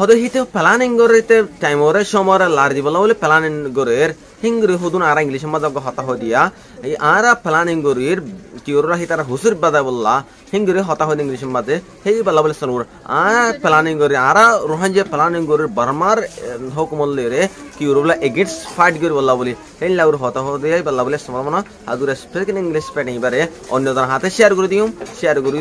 হদে হিতে planning গরিতে time ওরে সমরে লার দিবলা বলে প্ল্যানিং গরের হিংরি হুদুন আর ইংলিশ মজাগ হতা হদিয়া এই আরা প্ল্যানিং গরির কিউরা হিতারা হুসুর বাদা বললা হিংরি হতা হদি ইংলিশ মাঝে হেই বলা বলে সনুর আর প্ল্যানিং গরি আরা রোহান যে প্ল্যানিং গরির বারমার হুকুমল্লে রে কিউরুলা এগেন্স্ট ফাইট গরি বললা বলি হেই লাউর হতা হদিয়া বলা বলে সমামনা আদুর স্পিকিং ইংলিশ পেট এবারে অন্যজন হাতে শেয়ার করে দিও শেয়ার করি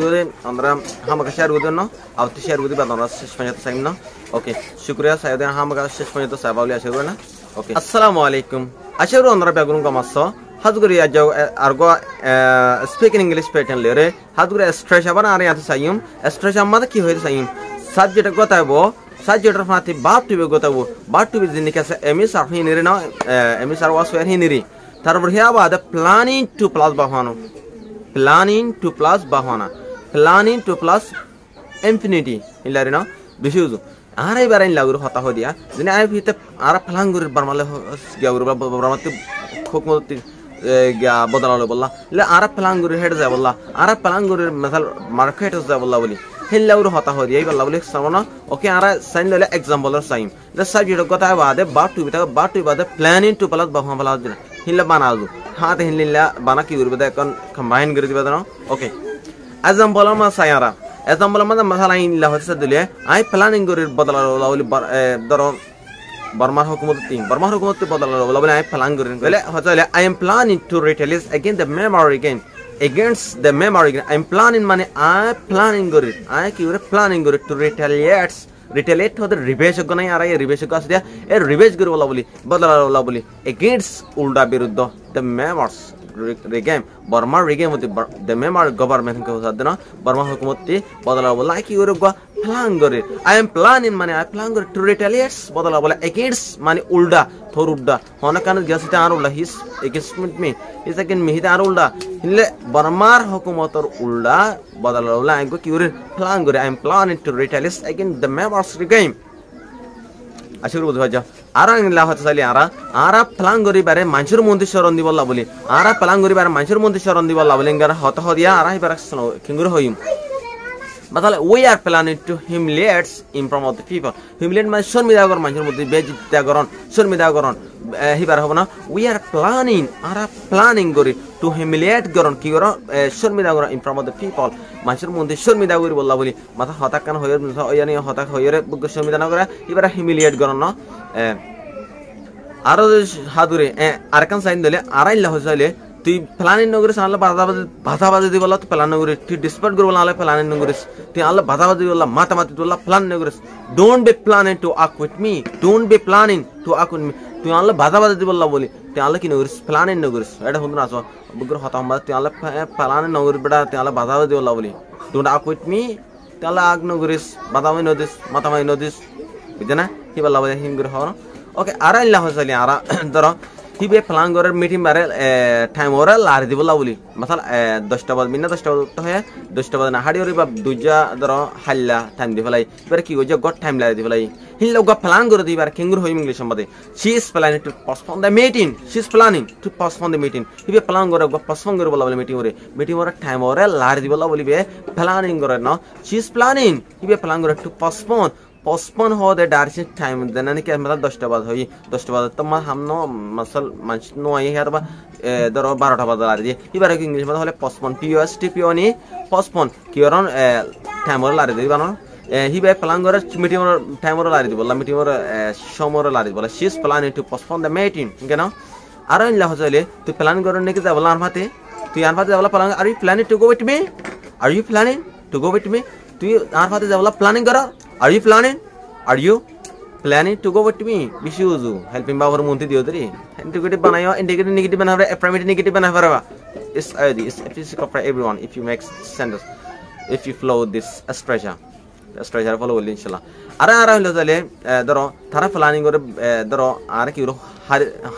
আমরা আমাকে শেয়ার করে দেন আউতে শেয়ার করে দিবা আমরা শেষ পর্যন্ত চাইম না ওকে শুক্রিয়া সাইয়েদ আমাকে শেষ পর্যন্ত সাবাউলি আশা করি না ওকে আসসালামু আলাইকুম আশা করি আমরা বেগুন কামাসো হাজগুরি আজও আরগো স্পিকিং ইংলিশ পেটেন লেরে হাজগুরি স্ট্রেস আবার আর ইয়াতে সাইম স্ট্রেস আমাদের কি হইতে সাইম সাবজেক্ট গতাবো সাবজেক্টের ফাতি বাপ টুবে গতাবো বাপ টুবে জিনিস আছে এমএস আর হিনিরে না এমএস আর ওয়াস ওয়ার হিনিরি তারপর হিয়া বাদে প্ল্যানিং টু প্লাস বাহানো প্ল্যানিং টু প্লাস বাহানা প্ল্যানিং টু প্লাস ইনফিনিটি ইলারে না বেশি উজু আর এবার আইন লাগুর হতা হদিয়া যিনি আই ভিতে আর ফ্লাঙ্গুর বারমালে গিয়াগুর বারমাতে খুকমতি গিয়া বদলালো বললা লে আর ফ্লাঙ্গুর হেড যায় বললা আর ফ্লাঙ্গুর মেথাল মার্কেট যায় বললা বলি হেল্লাউর হতা হদিয়া এই বললা বলি সামনা ওকে আর সাইন ললে এক্সাম্পলর সাইম দ্য সাবজেক্ট কথা বাদে বা টু বাদে প্ল্যানিং টু প্লাস বাহা বলা দিনা হিল্লা বানাজু হাতে হিল্লা বানা কি করবে এখন কম্বাইন করে দিবা না ওকে এক্সাম্পল মা সাইয়ারা এক্সাম্পল মানে মাসালা ইনলা হচ্ছে দিলে আই প্ল্যানিং গরির বদলালো বলি ধরো বর্মার হুকুমতে বদলালো বলে আই প্ল্যান গরিন বলে হচ্ছে I am planning to retaliate again the memory again against the memory I am planning মানে I planning গরির আই কি করে প্ল্যানিং গরির টু রিটেলিয়েট হতে রিভেজ গনাই আর এই রিভেজ গাছ দিয়া এ রিভেজ গরি বলা বলি against উল্টা বিরুদ্ধ the memories রিগেম বর্মার রিগেম হতে দ্য মেমার গভর্নমেন্ট কে হসাদ না বর্মা হুকুমতে বদলা বলা কি ওরে গো প্ল্যান করে আই এম প্ল্যানিং মানে আই প্ল্যান করে টু রিটেলিয়েটস বদলা বলা এগেইনস্ট মানে উল্টা থর উল্টা হনা কান গেসতে আর উল্টা হিস এগেইনস্ট মি ইজ अगेन মিহিতে আর উল্টা হিলে বর্মার হুকুমতর উল্টা বদলা বলা আই গো কি ওরে প্ল্যান করে I am planning to retaliates again the members রিগেম আশির বুঝবা যা আর ইংলা হতে চাইলে আর প্ল্যান করি বারে মানুষের মধ্যে শরণ দিব বলা বলি আর প্ল্যান করি বারে মানুষের মধ্যে শরণ দিব বলা বলি ইংরা হত হদিয়া আর এবার কিঙ্গুর হইম বাতালে we are planning to humiliates in front of the people humiliate মানে শর্মিদা কর মানুষের মধ্যে বেজিতা করন শর্মিদা করন হিবার হবো না উই আর প্ল্যানিং করি টু হিউমিলিয়েট করন কি করন শর্মিদা করন ইন ফ্রম অফ দ্য পিপল মানুষের মধ্যে শর্মিদা করি বললা বলি মাথা হতাক কান হয়ে ইয়ানি হতাক হয়ে শর্মিদা না করে এবার হিউমিলিয়েট করন না আরো হাদুরে আর কান সাইন দিলে আড়াইলা হইলে তুই প্ল্যানিং নগরে আল্লাহ বাধাবাজি দি বলা তুই প্ল্যান নগরে তুই ডিসপার্ট করে বলা আল্লাহ প্ল্যানিং নগরে তুই আল্লাহ বাধাবাজি বলা মাতামাতি বলা প্ল্যান নগরে ডোন্ট বি প্ল্যানিং টু আক with me don't be planning to আক উইথ মি তুই আল্লাহ বাধাবাজি দি বলা বলি তুই আল্লাহ কি নগরে প্ল্যানিং নগরে এটা হুন না আসো বুগর হতাম বা তুই আল্লাহ প্ল্যানিং নগরে বেটা তুই আল্লাহ বাধাবাজি বলা বলি ডোন্ট আক উইথ মি তুই আল্লাহ আক নগরে বাদামাই নদিস মাতামাই নদিস বুঝছ না কি বলা বলি হিমগুর হওয়া ওকে আর আল্লাহ হইছালি আর ধরো হিবে প্ল্যান করে মিটিং বারে টাইম ওরা লার দিব বলি মাসাল 10টা বাজে মিনা 10টা বাজে হয় 10টা বাজে না হাড়ি ওরে বা দুইজা ধরো হাল্লা টাইম দি ফেলাই এবারে কি গজা গট টাইম লার দি ফেলাই হিল লগা প্ল্যান করে দিবার কিঙ্গুর হই ইংলিশ সম্বন্ধে she is planning to postpone the meeting she is planning to postpone the meeting হিবে প্ল্যান করে পোস্টপোন করে বলা বলে মিটিং ওরে টাইম ওরে লার দি বলিবে প্ল্যানিং করে না শি ইজ প্ল্যানিং হিবে প্ল্যান করে টু postpone हो the direction time देना नहीं क्या मतलब 10টা বাজে হই 10টা বাজে তো हमनो मसल मंच नो आई है বা ধরো 12টা বাজে আর দি এবারে কি ইংলিশ মানে হলে postpone postpone নি postpone কি অরন টাইম ওর লারে দিবা না হিবে প্ল্যান করে মিটিং ওর টাইম ওর লারে দিবলা মিটিং ওর সময় ওর লারে দিবলা she is planning to postpone the meeting কেন আর ইনলা হইলে তুই প্ল্যান করে নাকি যাবলা আর ফাতে তুই আর ফাতে যাবলা plan are you planning to go with me are you planning to go with me তুই আর ফাতে যাবলা প্ল্যানিং কর Are you planning to go with me? Bishuzu. Helping power munti diyo tari. Integrative banayo, integrative negative banavara, affirmative negative banavara. It's physical for everyone if you make sentence. If you flow this astrasia. Astrasia follow will inshallah. Ara hilo tale daro thara planning gore daro ara ki uro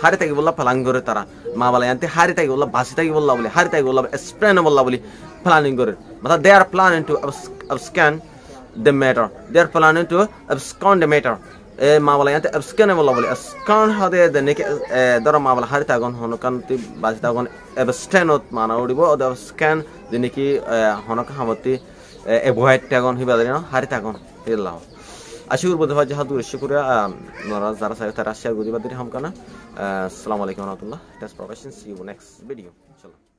hari tagi bolla planning gore tara. Ma bala yante hari tagi bolla basi tagi bolla boli. Hari tagi bolla explain bolla boli planning gore. Mata they are planning to abscond the matter. They are planning to abscond the matter. Mavala यहाँ ते abscond है बोला बोले abscond हदे देने के दरा मावला हरी तागन होनो कान ती बाजी तागन abstain होत माना उड़ी बो अदर abscond देने की होनो का हमती avoid तागन ही बादरी ना हरी तागन ये लाओ আশিকুর বোধ হয় যাহা দূর করে যারা চাই তারা শেয়ার করিবার দিতে হামকানা আসসালামু আলাইকুম রহমতুল্লাহ টেস্ট প্রফেশন সি ইউ নেক্সট ভিডিও চলো